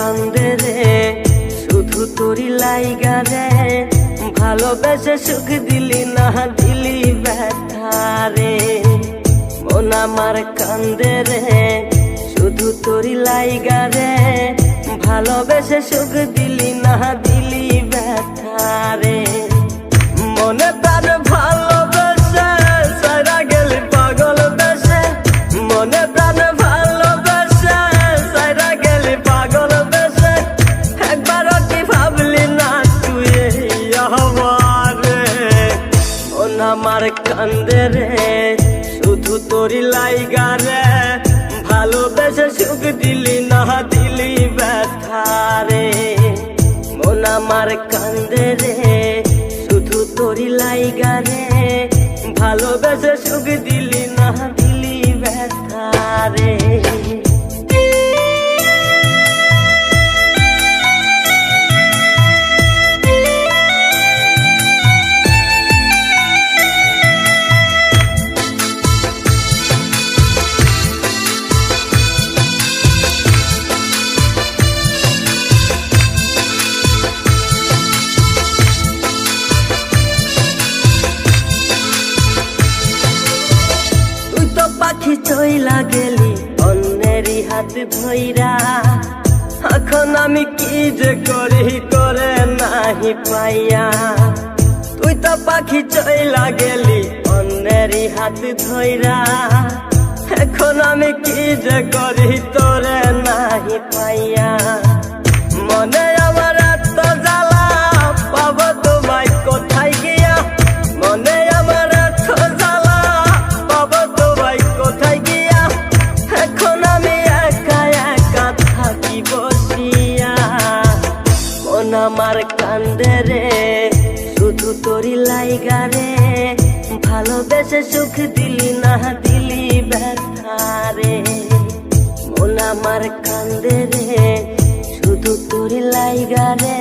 কান্দে রে শুধু তোরি লাইগা রে, ভালোবেসে সুখ দিলি না দিলি ব্যথা রে। মন আমার কান্দে রে শুধু তোরি লাইগা রে, ভালোবেসে সুখ দিলি না দিলি ব্যথা রে। মনে তার ভালোবেসে সারা গেলি পাগল বেশে, মনে তার ভালোবেসে সারা গেলি পাগল বেশে, একবারও কি ভাবলি না তুই আমারে। মন আমার কান্দে রে শুধু তোরি লাইগা রে, ভালোবেসে সুখ দিলি না দিলি ব্যথা রে। মন আমার কান্দে রে শুধু তোরি লাইগা রে, ভালোবেসে সুখ দিলি না দিলি ব্যথা রে। পাখি চইলা গেলি অন্যেরই হাত ধইরা, এখন আমি কি যে করি করে নাহি পাইয়া। তুই তো পাখি চইলা গেলি অন্যেরই হাত ধইরা, এখন আমি কি যে করি তোরে নাহি পাইয়া। মনে আমার এত জ্বালা পাবো তোমায় কোথায় গিয়া, মনে আমার এত জ্বালা পাবো তোমায় কোথায় গিয়া, এখন আমি একা একা থাকি বসিয়া। মন আমার কান্দে রে শুধু তোরি লাইগা রে, ভালোবেসে সুখ দিলি না দিলি ব্যথা রে। মন আমার কান্দে রে শুধু তোরি লাইগা রে,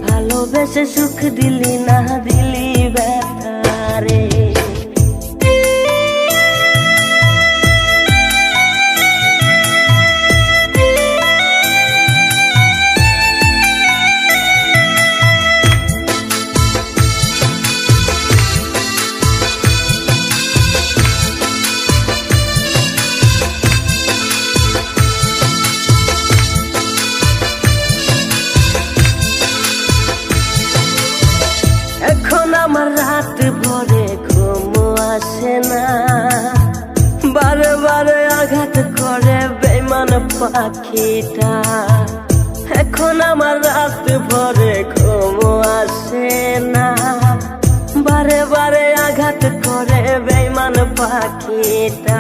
ভালোবেসে সুখ দিলি না দিলি ব্যথা রে। এখন আমার রাত ভরে ঘুম আসে না, বারে বারে আঘাত করে বেঈমান পাখিটা। এখন আমার রাত ভরে ঘুম আসে না, বারে বারে আঘাত করে বেঈমান পাখিটা।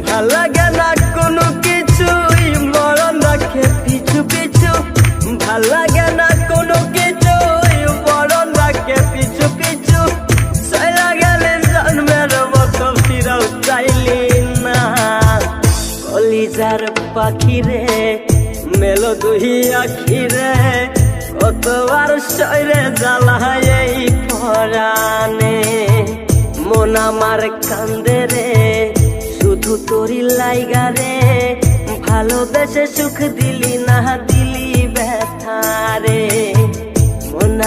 ভাল লাগে না কোনো কিছুই মরণ রাখে পিছু পিছু, ভাল লাগে না কোনো কিছুই মরণ রাখে পিছু পিছু। চইলা গেলে জন্মের মতো ফিরেও চাইলি না, কলিজার পাখি রে মেলো দুই আখি রে, কতবার সইরে জ্বালায় এই পরাণে। মন আমার কান্দে রে শুধু তোরি লাইগা রে, ভালোবেসে সুখ দিলি না দিলি ব্যথা রে। মন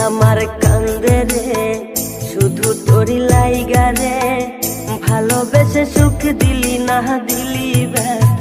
আমার কান্দে রে শুধু তোরি লাইগা রে, ভালোবেসে সুখ দিলি না দিলি ব্যথা।